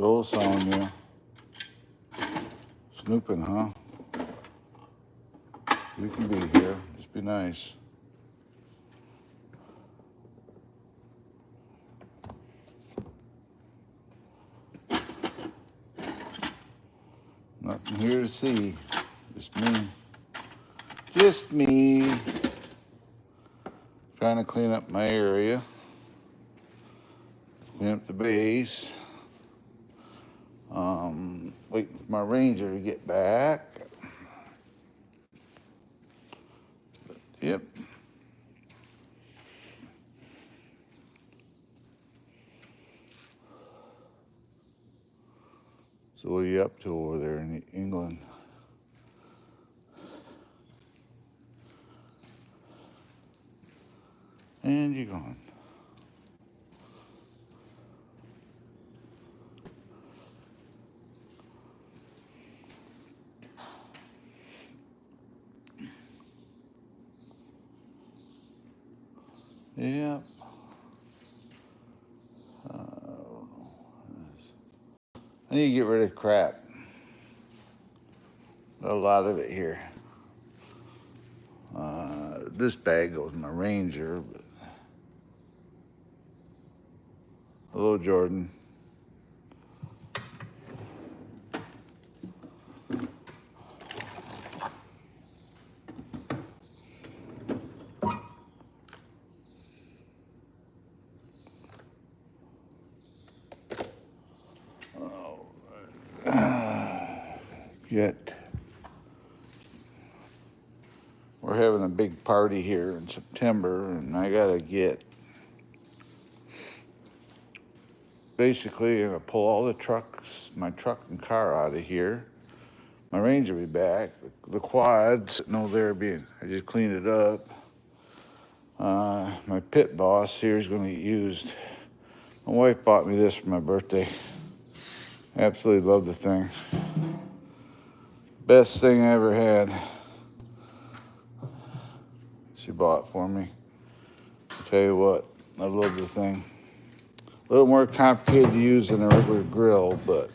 Ghost on you. Snooping, huh? You can be here. Just be nice. Nothing here to see. Just me. Just me. Trying to clean up my area. Clean up the base. Waiting for my ranger to get back. Yep. So what are you up to over there in England? And you're gone. Yep. I need to get rid of crap. A lot of it here. This bag goes in my Ranger. But... Hello, Jordan. We're having a big party here in September, and I gotta get, basically, I'm gonna pull all the trucks, my truck and car out of here. My Ranger will be back. The quad's sitting over there I just cleaned it up. My pit boss here is gonna get used. My wife bought me this for my birthday. I absolutely love the thing. Best thing I ever had. She bought for me. I'll tell you what, I love the thing. A little more complicated to use than a regular grill, but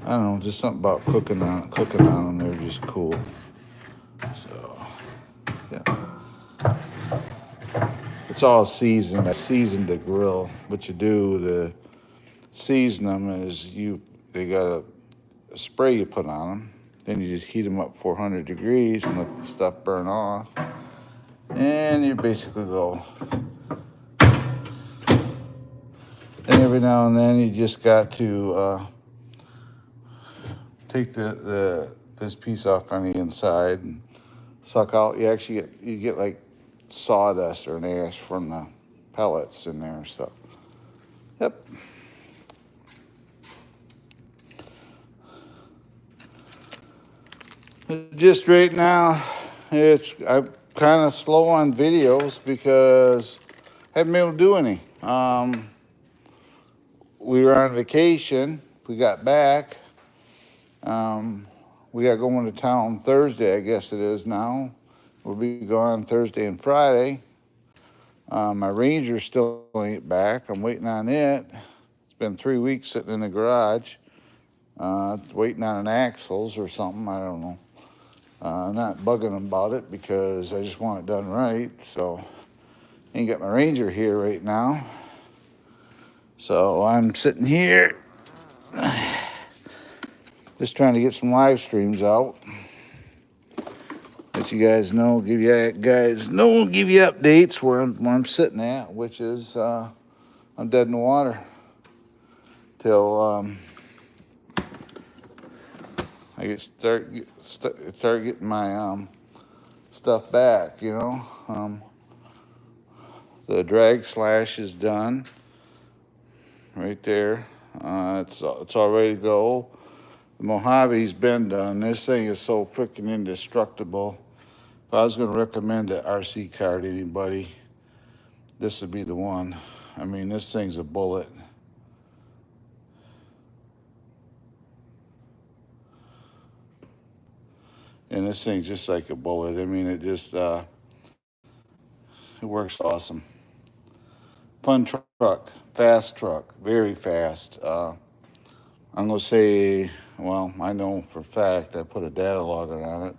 I don't know, just something about cooking on them, they're just cool. So, yeah. It's all seasoned. I seasoned the grill. What you do to season them is they got a spray you put on them. Then you just heat them up 400 degrees and let the stuff burn off. And you basically go. And every now and then you just got to take this piece off on the inside and suck out. You get like sawdust or an ash from the pellets in there. So, yep. Just right now, I'm kind of slow on videos because I haven't been able to do any. We were on vacation. We got back. We got going to town Thursday, I guess it is now. We'll be gone Thursday and Friday. My Ranger still ain't back. I'm waiting on it. It's been 3 weeks sitting in the garage, waiting on an axles or something. I don't know. I'm not bugging about it because I just want it done right. So, ain't got my Ranger here right now. So I'm sitting here, just trying to get some live streams out. Let you guys know, give you updates where I'm sitting at, which is I'm dead in the water till I start getting my stuff back. You know, the drag slash is done right there. It's all ready to go. The Mojave's been done. This thing is so freaking indestructible. If I was going to recommend an RC car to anybody, this would be the one. I mean, this thing's a bullet. And this thing's just like a bullet. I mean, it just, it works awesome. Fun truck, fast truck, very fast. I'm going to say, well, I know for a fact I put a data logger on it.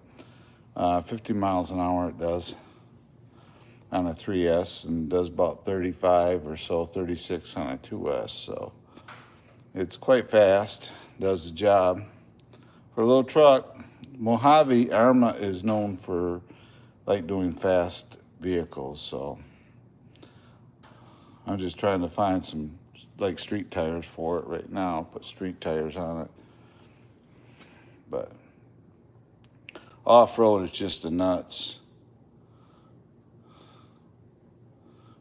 50 miles an hour it does on a 3S, and does about 35 or so, 36 on a 2S. So it's quite fast, does the job. For a little truck, Mojave Arma is known for like doing fast vehicles, so I'm just trying to find some like street tires for it right now, put street tires on it. But off-road is just the nuts.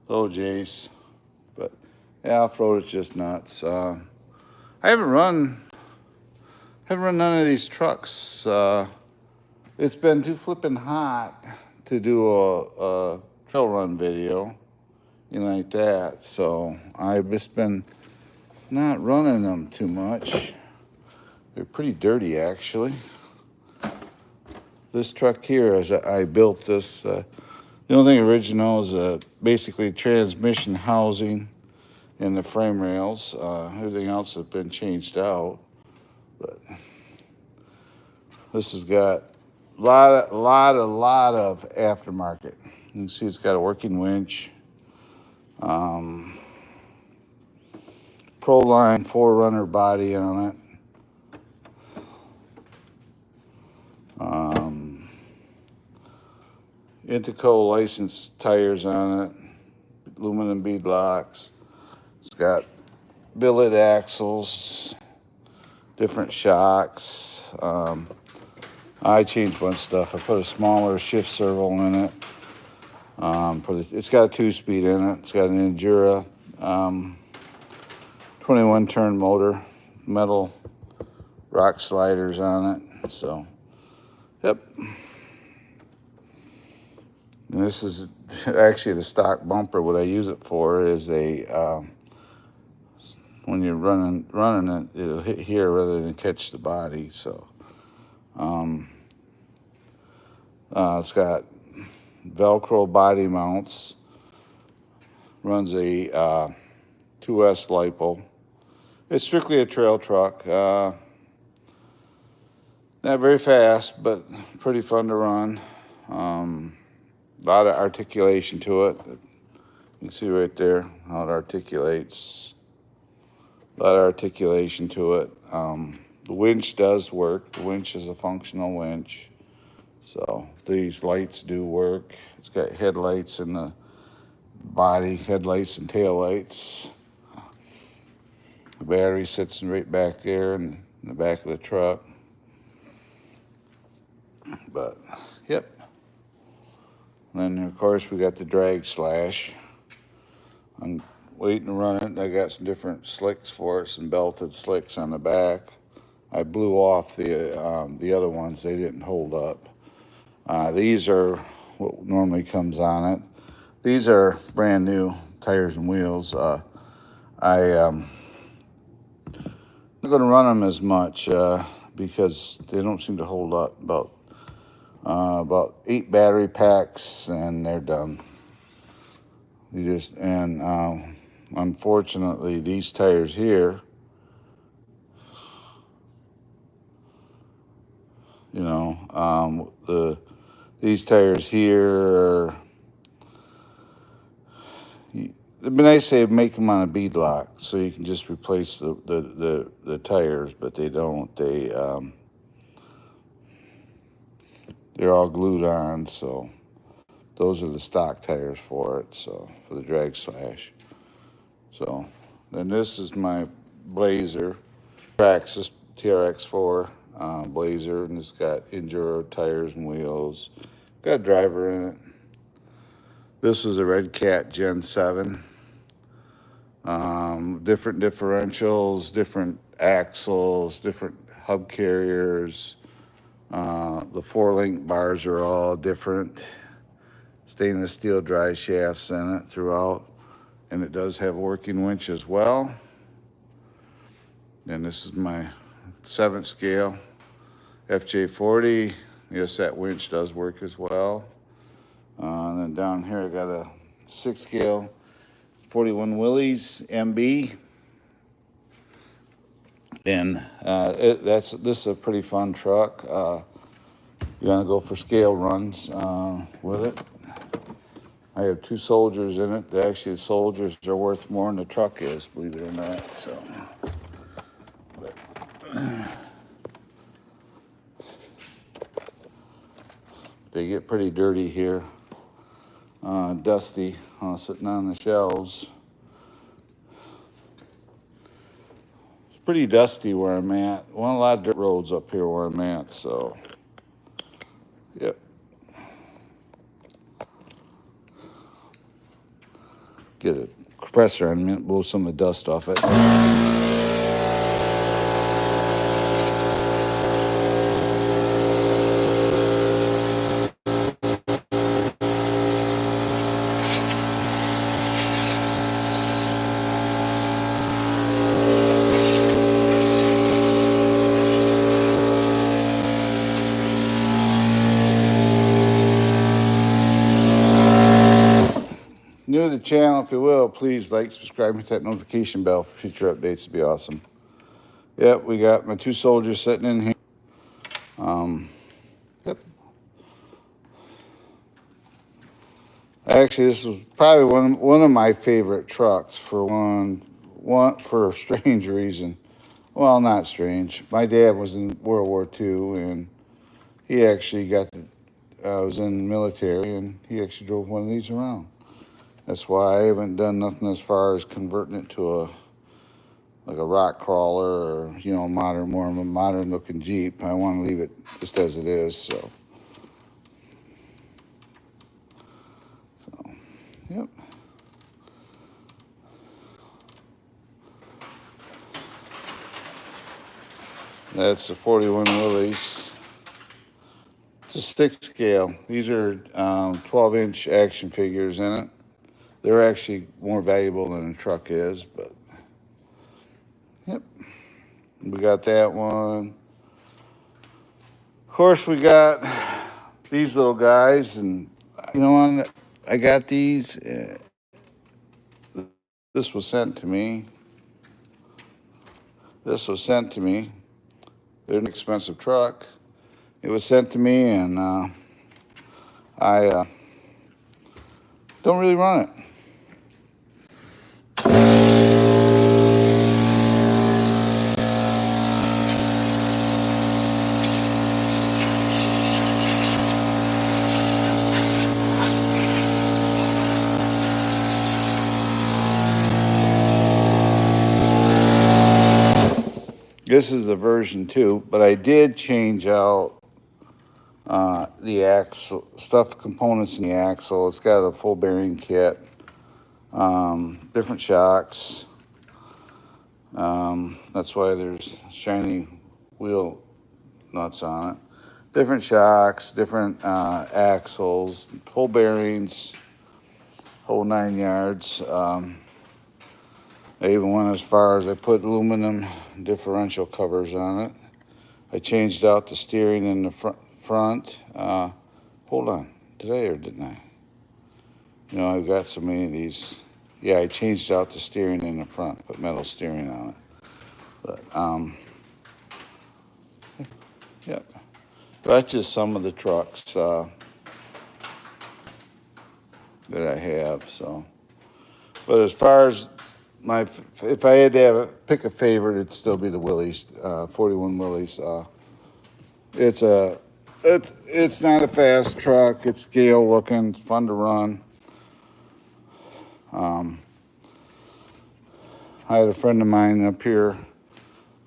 Oh, Jace. But yeah, off-road is just nuts. I haven't run none of these trucks. It's been too flippin' hot to do a trail run video, like that. So I've just been not running them too much. They're pretty dirty, actually. This truck here, as I built this, the only thing original is basically transmission housing and the frame rails. Everything else has been changed out. But this has got a lot of aftermarket. You can see it's got a working winch. Proline 4Runner body on it. Interco licensed tires on it. Aluminum bead locks. It's got billet axles. Different shocks. I changed a bunch of stuff. I put a smaller shift servo in it. It's got a 2-speed in it. It's got an Endura 21 turn motor, metal rock sliders on it. So, yep. And this is actually the stock bumper. What I use it for is when you're running it, it'll hit here rather than catch the body. So, it's got Velcro body mounts. Runs a 2S LiPo. It's strictly a trail truck. Not very fast, but pretty fun to run. A lot of articulation to it. You can see right there how it articulates. A lot of articulation to it. The winch does work. The winch is a functional winch. So these lights do work. It's got headlights in the body, headlights and tail lights. The battery sits right back there in the back of the truck. But, yep. And then, of course, we got the drag slash. I'm waiting to run it. I got some different slicks for it, some belted slicks on the back. I blew off the other ones. They didn't hold up. These are what normally comes on it. These are brand new tires and wheels. I'm not going to run them as much because they don't seem to hold up. About 8 battery packs and they're done. Unfortunately, these tires here, these tires here, it'd be nice to make them on a bead lock so you can just replace the tires, but they don't. They're all glued on, so those are the stock tires for it, so for the drag slash. So then this is my Blazer Traxxas TRX4 Blazer, and it's got Enduro tires and wheels. Got a driver in it. This is a Red Cat Gen 7. Different differentials, different axles, different hub carriers. The 4-link bars are all different. Stainless steel dry shafts in it throughout. And it does have a working winch as well. And this is my 7th scale FJ40. Yes, that winch does work as well. And then down here I got a 6 scale 41 Willys MB. And this is a pretty fun truck. You're gonna go for scale runs with it. I have 2 soldiers in it. Actually, the soldiers are worth more than the truck is, believe it or not. So, but, they get pretty dirty here, dusty, sitting on the shelves. It's pretty dusty where I'm at. Well, a lot of dirt roads up here where I'm at. So, yep. Get a compressor on it, blow some of the dust off it. New to the channel, if you will, please like, subscribe, hit that notification bell for future updates. It'd be awesome. Yep, we got my 2 soldiers sitting in here. Yep. Actually, this was probably one of my favorite trucks for for a strange reason. Well, not strange. My dad was in World War II, and he actually was in the military, and he actually drove one of these around. That's why I haven't done nothing as far as converting it to like a rock crawler or, more of a modern looking Jeep. I want to leave it just as it is, so. Yep. That's the 41 Willys. It's a stick scale. These are 12-inch action figures in it. They're actually more valuable than a truck is, but yep. We got that one. Of course, we got these little guys, and I got these. This was sent to me. They're an expensive truck. It was sent to me, and I don't really run it. This is the version 2, but I did change out the axle, components in the axle. It's got a full bearing kit, different shocks. That's why there's shiny wheel nuts on it. Different shocks, different axles, full bearings, whole 9 yards. I even went as far as I put aluminum differential covers on it. I changed out the steering in the front. Hold on, did I or didn't I? I've got so many of these. Yeah, I changed out the steering in the front, put metal steering on it. But, yep. That's just some of the trucks that I have, so. But as far as if I had to pick a favorite, it'd still be the Willys, 41 Willys. It's not a fast truck. It's scale looking, fun to run. I had a friend of mine up here a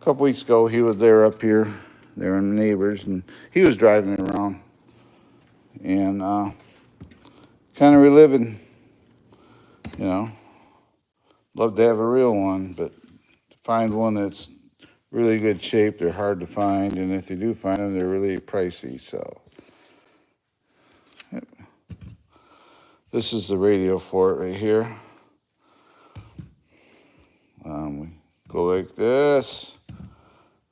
couple weeks ago. He was there up here. They were neighbors, and he was driving it around and kind of reliving, Love to have a real one, but to find one that's really good shape, they're hard to find, and if you do find them, they're really pricey. So, yep. This is the radio for it right here. We go like this,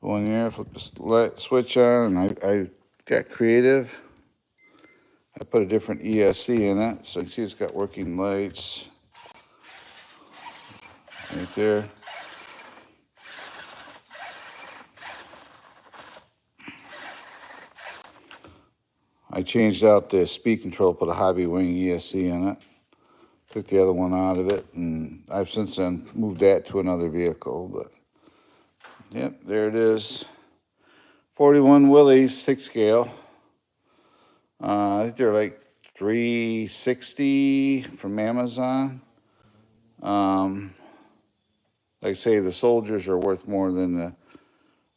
go in there, flip the light switch on, and I got creative. I put a different ESC in it, so you can see it's got working lights. Right there. I changed out the speed control, put a hobby wing ESC in it. Took the other one out of it, and I've since then moved that to another vehicle. But yep, there it is. 41 Willys 6 scale. I think they're like $360 from Amazon. Like I say, the Soldiers are worth more than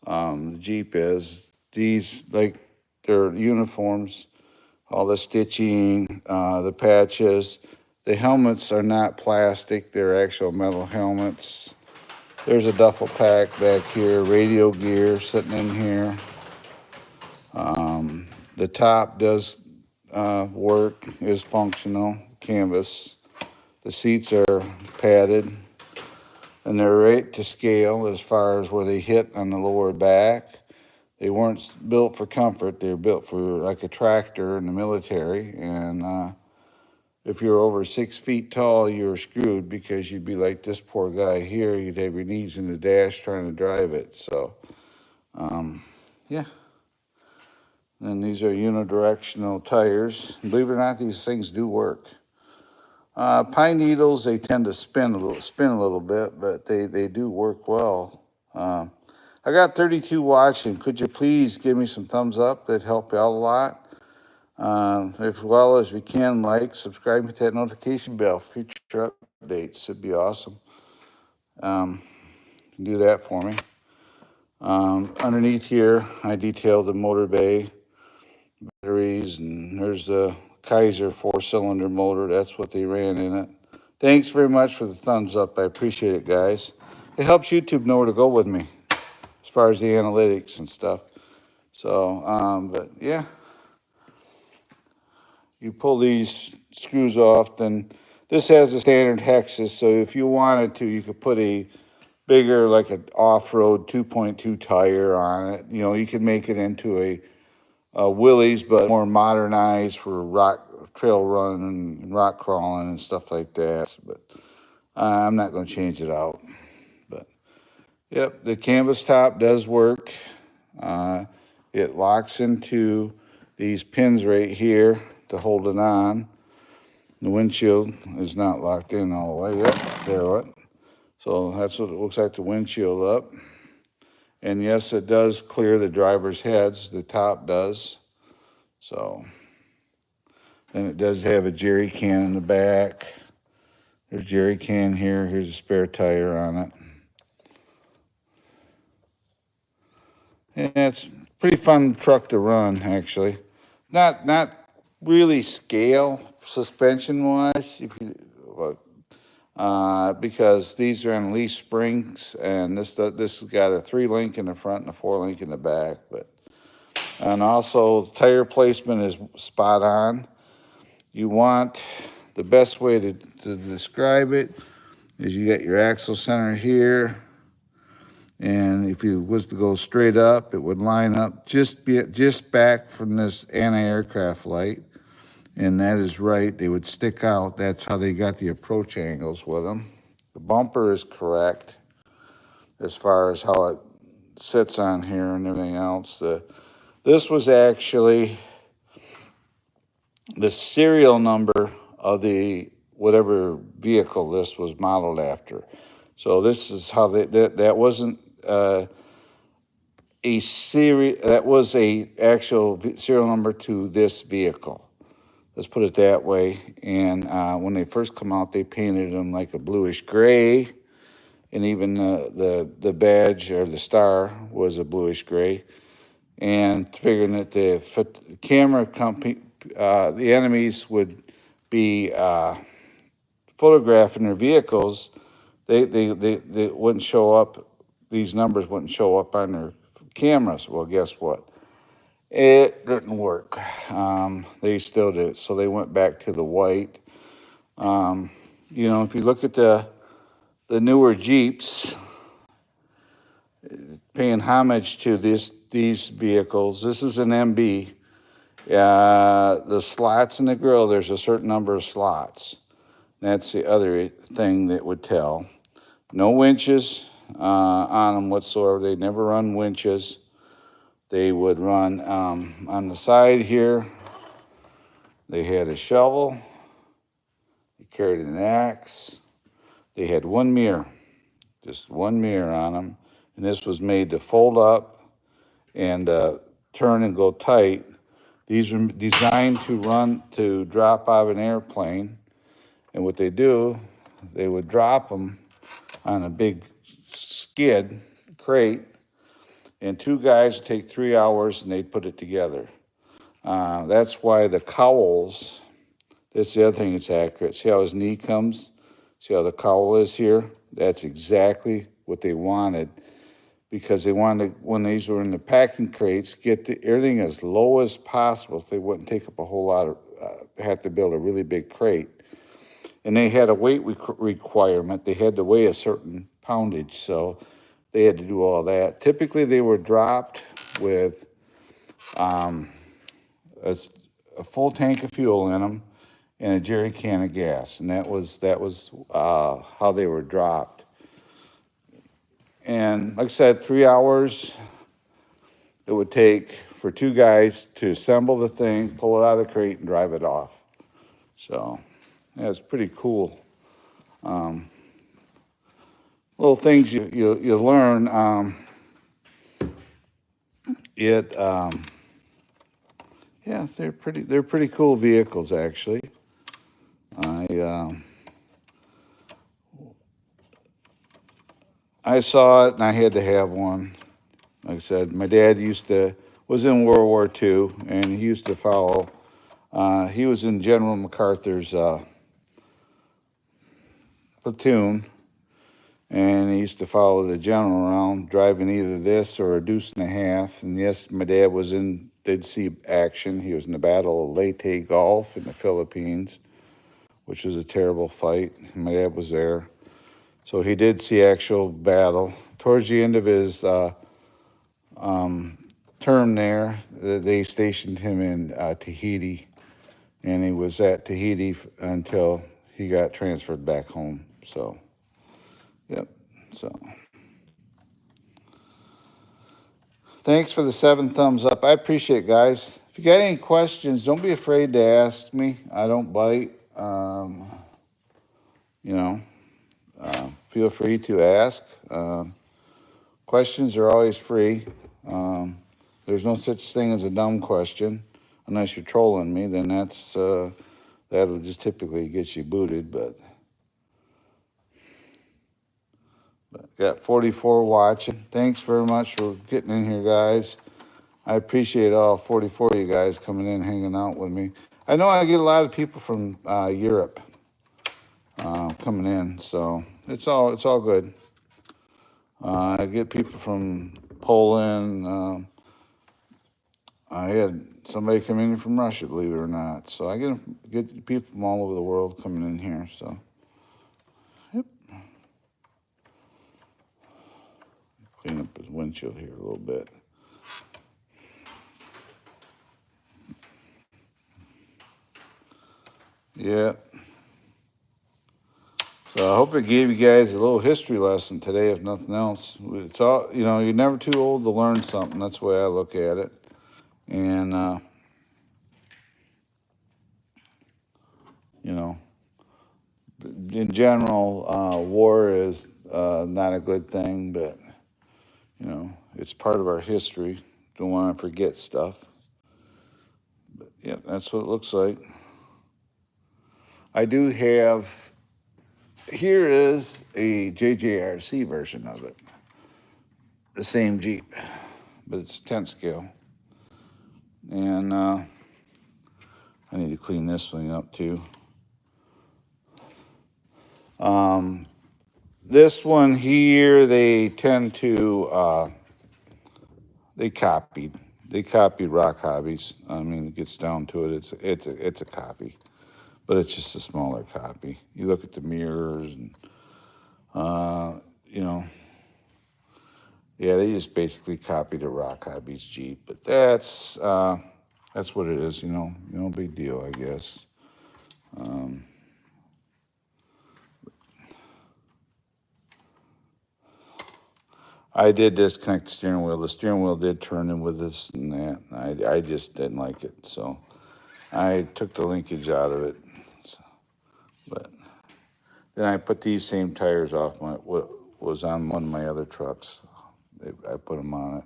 the Jeep is. These, like, their uniforms, all the stitching, the patches. The helmets are not plastic, they're actual metal helmets. There's a duffel pack back here, radio gear sitting in here. The top does work, is functional, canvas. The seats are padded, and they're right to scale as far as where they hit on the lower back. They weren't built for comfort, they were built for like a tractor in the military, and if you're over 6 feet tall, you're screwed because you'd be like this poor guy here. You'd have your knees in the dash trying to drive it. So, yeah. And these are unidirectional tires. Believe it or not, these things do work. Pine needles, they tend to spin a little bit, but they do work well. I got 32 watching. Could you please give me some thumbs up? That'd help you out a lot. As well as we can, like, subscribe, hit that notification bell for future updates. It'd be awesome. Do that for me. Underneath here, I detailed the motor bay, batteries, and there's the Kaiser 4-cylinder motor. That's what they ran in it. Thanks very much for the thumbs up. I appreciate it, guys. It helps YouTube know where to go with me as far as the analytics and stuff. So, but yeah. You pull these screws off, then this has a standard hexes, so if you wanted to, you could put a bigger, like an off-road 2.2 tire on it. You know, you could make it into a Willys, but more modernized for rock trail running and rock crawling and stuff like that. But I'm not going to change it out. But yep, the canvas top does work. It locks into these pins right here to hold it on. The windshield is not locked in all the way yet. There what? So that's what it looks like, the windshield up. And yes, it does clear the driver's heads. The top does. So then it does have a jerry can in the back. There's a jerry can here. Here's a spare tire on it. And it's a pretty fun truck to run, actually. Not really scale suspension wise, if you because these are on leaf springs, and this has got a 3-link in the front and a 4-link in the back. And also tire placement is spot on. You want, the best way to describe it is you got your axle center here, and if you was to go straight up, it would line up just back from this anti-aircraft light, and that is right. They would stick out. That's how they got the approach angles with them. The bumper is correct as far as how it sits on here and everything else. This was actually the serial number of the whatever vehicle this was modeled after. So this is how that wasn't a series, that was a actual serial number to this vehicle. Let's put it that way. And when they first come out, they painted them like a bluish gray, and even the badge or the star was a bluish gray. And figuring that the camera company, the enemies would be photographing their vehicles, they wouldn't show up. These numbers wouldn't show up on their cameras. Well, guess what? It didn't work. They still did. So they went back to the white. You know, if you look at the newer Jeeps, paying homage to these vehicles. This is an MB. The slots in the grill, there's a certain number of slots. That's the other thing that would tell. No winches on them whatsoever. They never run winches. They would run on the side here. They had a shovel. They carried an axe. They had one mirror, just one mirror on them. And this was made to fold up and turn and go tight. These were designed to drop out of an airplane. And what they do, they would drop them on a big skid crate, and two guys would take 3 hours and they'd put it together. That's why the cowls, that's the other thing that's accurate. See how his knee comes? See how the cowl is here? That's exactly what they wanted, because they wanted, when these were in the packing crates, get everything as low as possible so they wouldn't take up a whole lot of, have to build a really big crate. And they had a weight requirement. They had to weigh a certain poundage, so they had to do all that. Typically, they were dropped with a full tank of fuel in them and a jerry can of gas, and that was how they were dropped. And like I said, 3 hours it would take for two guys to assemble the thing, pull it out of the crate, and drive it off. So yeah, it's pretty cool. Little things you learn. Yeah, they're pretty cool vehicles, actually. I saw it and I had to have one. Like I said, my dad was in World War II, and he used to follow. He was in General MacArthur's platoon, and he used to follow the general around, driving either this or a Deuce and a Half. And yes, my dad did see action. He was in the Battle of Leyte Gulf in the Philippines, which was a terrible fight. My dad was there. So he did see actual battle. Towards the end of his term there, they stationed him in Tahiti, and he was at Tahiti until he got transferred back home. So, yep. So, thanks for the 7 thumbs up. I appreciate it, guys. If you got any questions, don't be afraid to ask me. I don't bite. Feel free to ask. Questions are always free. There's no such thing as a dumb question, unless you're trolling me. Then that'll just typically get you booted. But got 44 watching. Thanks very much for getting in here, guys. I appreciate all 44 of you guys coming in, hanging out with me. I know I get a lot of people from Europe coming in, so it's all good. I get people from Poland. I had somebody come in from Russia, believe it or not. So I get people from all over the world coming in here. So, yep. Clean up his windshield here a little bit. Yep. So I hope it gave you guys a little history lesson today, if nothing else. It's all, you're never too old to learn something. That's the way I look at it. And, in general, war is not a good thing, but, it's part of our history. Don't want to forget stuff. But, yeah, that's what it looks like. I do have, here is a JJRC version of it. The same Jeep, but it's 10 scale. And I need to clean this thing up too. This one here, they tend to, they copied Rock Hobbies. I mean, it gets down to it, it's a copy, but it's just a smaller copy. You look at the mirrors and, yeah, they just basically copied a Rock Hobbies Jeep, but that's what it is, no big deal, I guess. I did disconnect the steering wheel. The steering wheel did turn in with this and that. I just didn't like it, so I took the linkage out of it, but then I put these same tires off what was on one of my other trucks. I put them on it.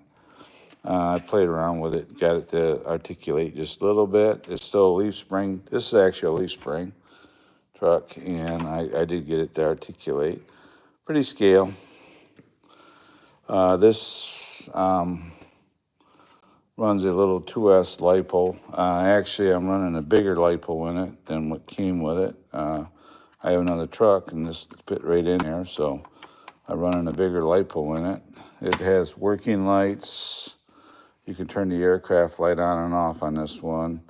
I played around with it, got it to articulate just a little bit. It's still a leaf spring. This is actually a leaf spring truck, and I did get it to articulate. Pretty scale. This runs a little 2S LiPo. Actually, I'm running a bigger LiPo in it than what came with it. I have another truck, and this fit right in there, so I'm running a bigger LiPo in it. It has working lights. You can turn the aircraft light on and off on this one.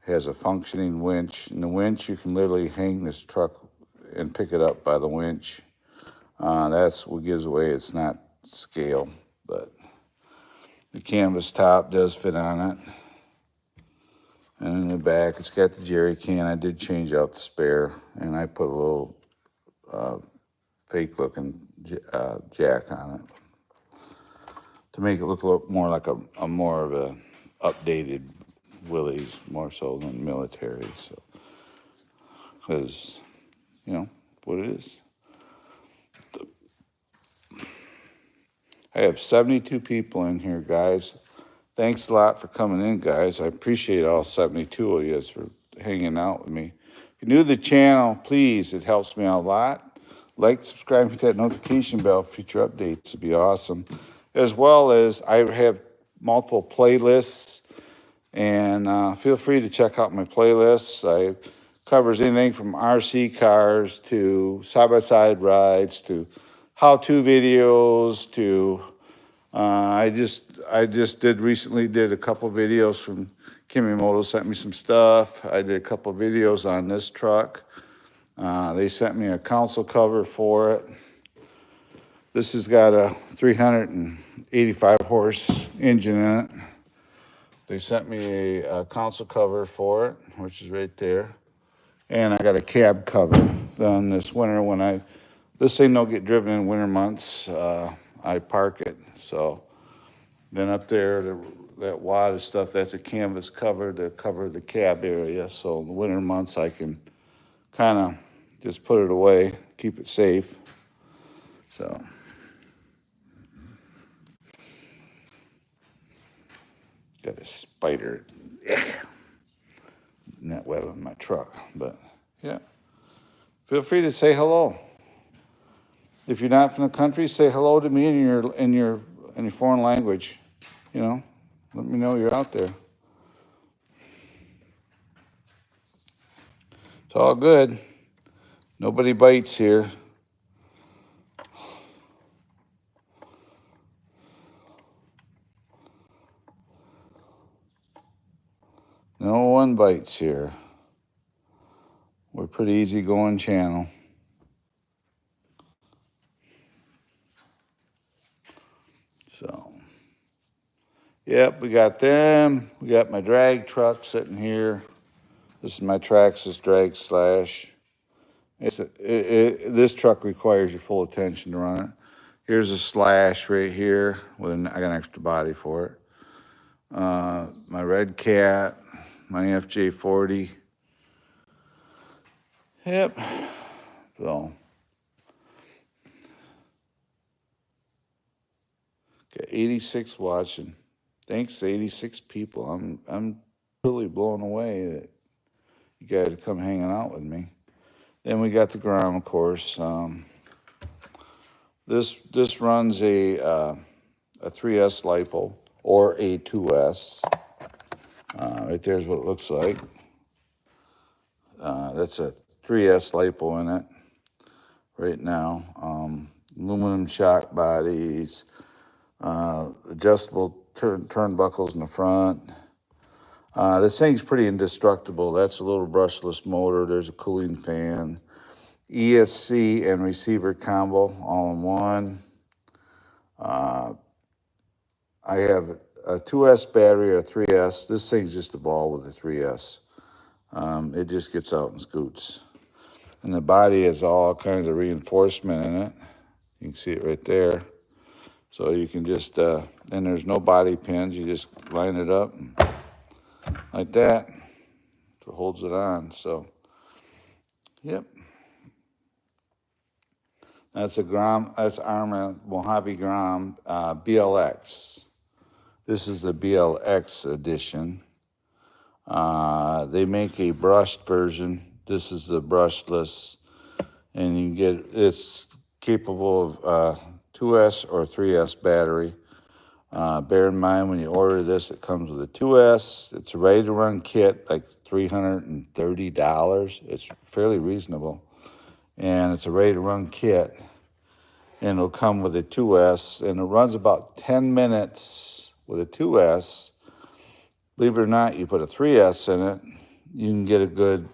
It has a functioning winch. And the winch, you can literally hang this truck and pick it up by the winch. That's what gives away it's not scale, but the canvas top does fit on it. And in the back, it's got the jerry can. I did change out the spare, and I put a little fake-looking jack on it to make it look a little more like a more of a updated Willys, more so than military. So, because you know what it is. I have 72 people in here, guys. Thanks a lot for coming in, guys. I appreciate all 72 of you for hanging out with me. If you're new to the channel, please, it helps me out a lot. Like, subscribe, hit that notification bell for future updates. It'd be awesome. As well as I have multiple playlists, and feel free to check out my playlists. I covers anything from RC cars to side-by-side rides to how-to videos to I just recently did a couple videos from Kimimoto, sent me some stuff. I did a couple videos on this truck. They sent me a console cover for it. This has got a 385 horse engine in it. They sent me a console cover for it, which is right there. And I got a cab cover done this winter when this thing don't get driven in winter months. I park it. So then up there, that wad of stuff, that's a canvas cover to cover the cab area. So in the winter months, I can kind of just put it away, keep it safe. So got a spider net web in my truck, but yeah. Feel free to say hello. If you're not from the country, say hello to me in your foreign language. You know, let me know you're out there. It's all good. Nobody bites here. No one bites here. We're a pretty easygoing channel. So, yep, we got them. We got my drag truck sitting here. This is my Traxxas drag slash. This truck requires your full attention to run it. Here's a slash right here. I got an extra body for it. My Red Cat, my FJ40. Yep. So got 86 watching. Thanks to 86 people. I'm really blown away that you guys come hanging out with me. Then we got the Grom, of course. This runs a 3S LiPo or a 2S. Right there's what it looks like. That's a 3S LiPo in it right now. Aluminum shock bodies, adjustable turnbuckles in the front. This thing's pretty indestructible. That's a little brushless motor. There's a cooling fan. ESC and receiver combo all in one. I have a 2S battery or a 3S. This thing's just a ball with a 3S. It just gets out and scoots. And the body has all kinds of reinforcement in it. You can see it right there. So you can just, and there's no body pins. You just line it up like that. That's holds it on. So, yep. That's a Grom. That's Arma Mojave Grom BLX. This is the BLX edition. They make a brushed version. This is the brushless, and you get it's capable of 2S or 3S battery. Bear in mind when you order this, it comes with a 2S. It's a ready-to-run kit, like $330. It's fairly reasonable, and it's a ready-to-run kit. And it'll come with a 2S, and it runs about 10 minutes with a 2S. Believe it or not, you put a 3S in it, you can get a good,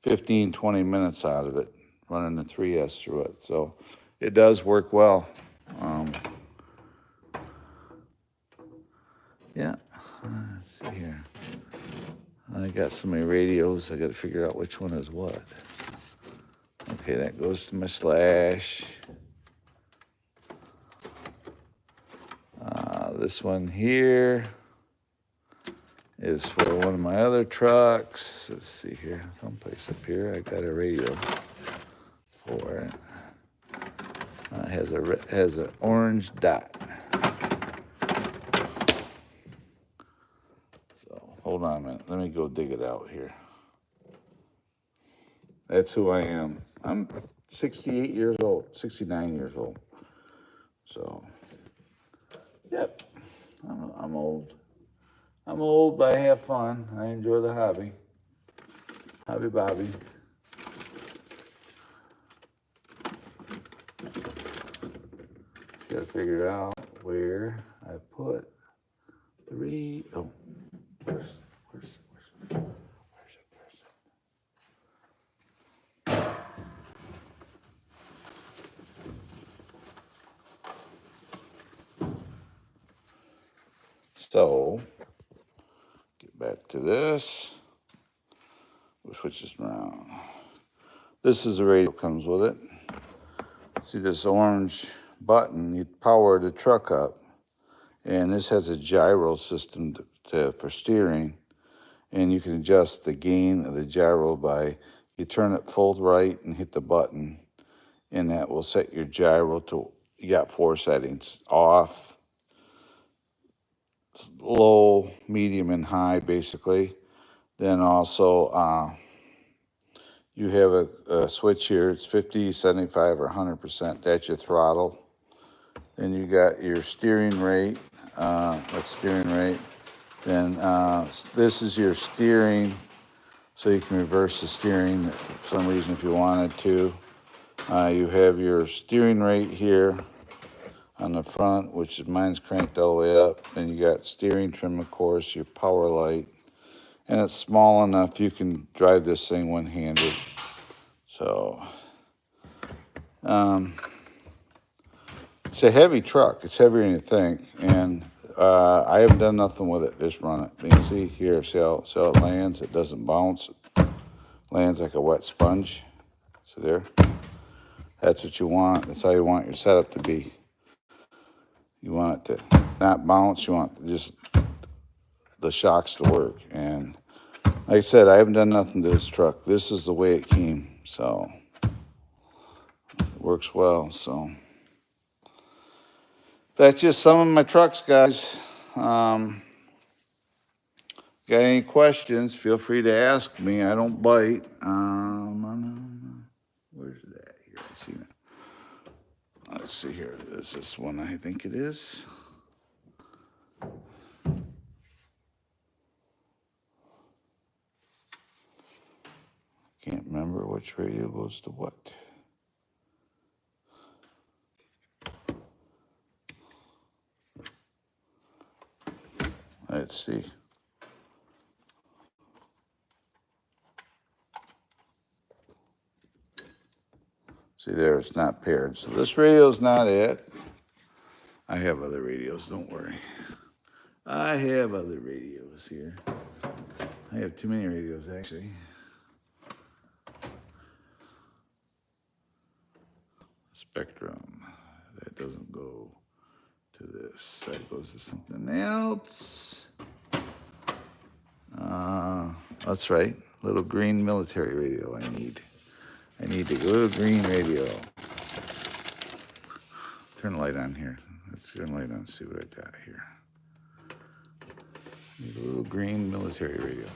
15, 20 minutes out of it, running the 3S through it. So it does work well. Yeah, let's see here. I got so many radios, I got to figure out which one is what. Okay, that goes to my Slash. This one here is for one of my other trucks. Let's see here, someplace up here. I got a radio for it. It has an orange dot. So hold on a minute. Let me go dig it out here. That's who I am. I'm 68 years old, 69 years old. So, yep, I'm old. I'm old, but I have fun. I enjoy the hobby. Hobby Bobby. Got to figure out where I put three. Oh, where's it? So, get back to this. We'll switch this around. This is the radio that comes with it. See this orange button? You power the truck up. And this has a gyro system for steering. And you can adjust the gain of the gyro by, you turn it full right and hit the button. And that will set your gyro to, you got 4 settings: off, low, medium, and high, basically. Then also, you have a switch here. It's 50, 75, or 100%. That's your throttle. Then you got your steering rate. That's steering rate. Then this is your steering, so you can reverse the steering for some reason if you wanted to. You have your steering rate here on the front, which is mine's cranked all the way up. Then you got steering trim, of course, your power light. And it's small enough you can drive this thing one-handed. So, it's a heavy truck. It's heavier than you think. And I haven't done nothing with it. Just run it. You can see here, see how it lands. It doesn't bounce. It lands like a wet sponge. So there. That's what you want. That's how you want your setup to be. You want it to not bounce. You want just the shocks to work. And like I said, I haven't done nothing to this truck. This is the way it came. So it works well. So that's just some of my trucks, guys. Got any questions, feel free to ask me. I don't bite. Where's that? Here, I see it. Let's see here. Is this one? I think it is. Can't remember which radio goes to what. Let's see. See there, it's not paired. So this radio's not it. I have other radios, don't worry. I have other radios here. I have too many radios, actually. Spectrum. That doesn't go to this. That goes to something else. That's right. Little green military radio I need. I need a little green radio. Turn the light on here. Let's turn the light on and see what I got here. Need a little green military radio.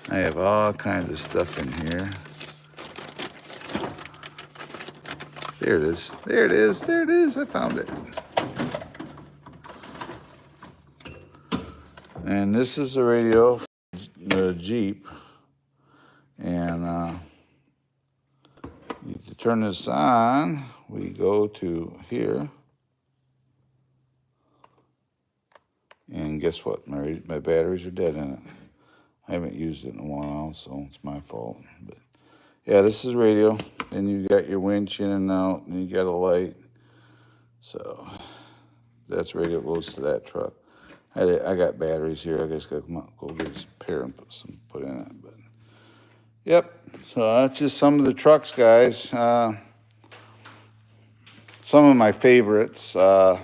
I have all kinds of stuff in here. There it is. There it is. There it is. I found it. And this is the radio for the Jeep. And to turn this on, we go to here. And guess what? My batteries are dead in it. I haven't used it in a while, so it's my fault. But yeah, this is radio. And you got your winch in and out, and you got a light. So that's radio goes to that truck. I got batteries here. I just got to go get a pair and put in it. But yep. So that's just some of the trucks, guys. Some of my favorites. I've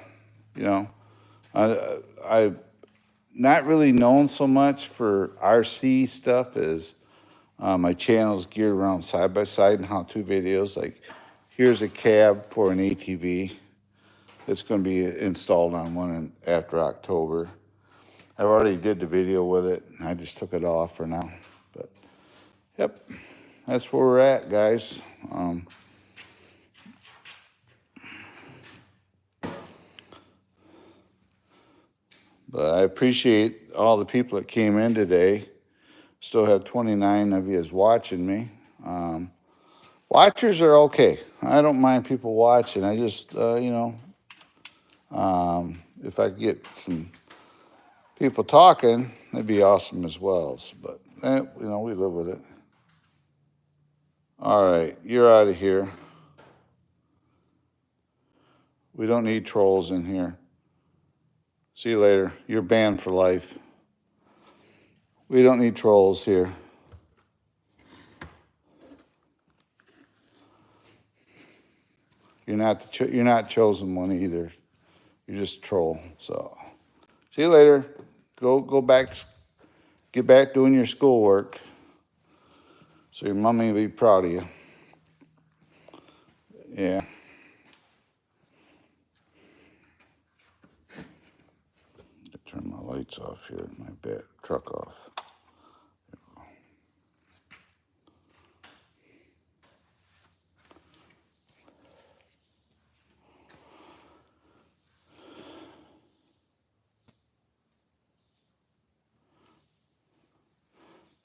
not really known so much for RC stuff as my channel is geared around side-by-side and how-to videos. Like, here's a cab for an ATV. It's going to be installed on one after October. I've already did the video with it. I just took it off for now. But, yep, that's where we're at, guys. But I appreciate all the people that came in today. Still have 29 of you watching me. Watchers are okay. I don't mind people watching. I just, if I could get some people talking, that'd be awesome as well. But, we live with it. All right, you're out of here. We don't need trolls in here. See you later. You're banned for life. We don't need trolls here. You're not chosen one either. You're just a troll. So, see you later. Go back. Get back doing your schoolwork. So your mommy will be proud of you. Yeah. Turn my lights off here. My truck off.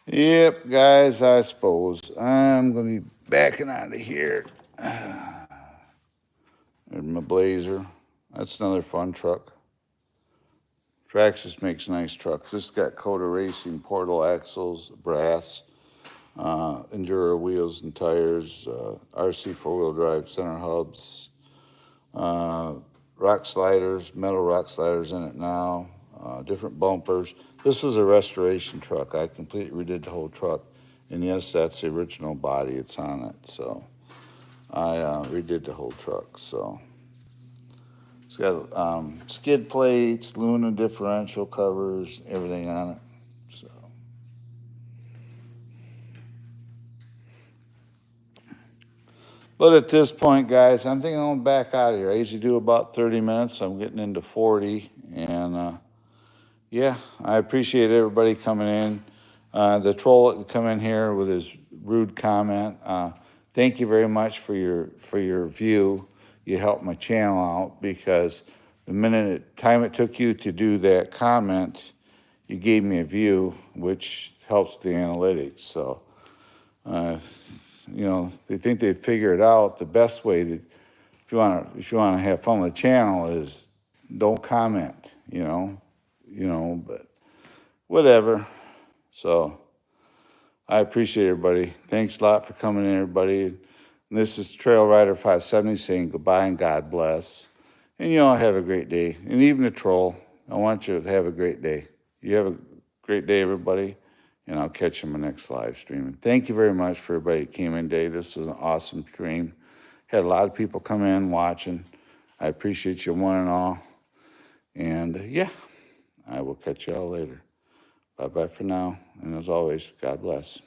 Yep, guys, I suppose I'm going to be backing out of here. There's my Blazer. That's another fun truck. Traxxas makes nice trucks. This got Coda Racing, portal axles, brass, Enduro wheels and tires, RC four-wheel drive center hubs, rock sliders, metal rock sliders in it now, different bumpers. This was a restoration truck. I completely redid the whole truck. And yes, that's the original body. It's on it. So I redid the whole truck. So it's got skid plates, Luna differential covers, everything on it. So but at this point, guys, I'm thinking I'm back out of here. I usually do about 30 minutes. I'm getting into 40. And yeah, I appreciate everybody coming in. The troll that come in here with his rude comment. Thank you very much for your view. You helped my channel out because the time it took you to do that comment, you gave me a view, which helps the analytics. So, they think they figure it out. The best way to, if you want to have fun with the channel, is don't comment. But whatever. So I appreciate everybody. Thanks a lot for coming in, everybody. And this is Trail Rider 570 saying goodbye and God bless. And you all have a great day. And even the troll, I want you to have a great day. You have a great day, everybody. And I'll catch you in my next live stream. And thank you very much for everybody that came in today. This was an awesome stream. Had a lot of people come in watching. I appreciate you one and all. And yeah, I will. we'll catch y'all later. Bye-bye for now. And as always, God bless.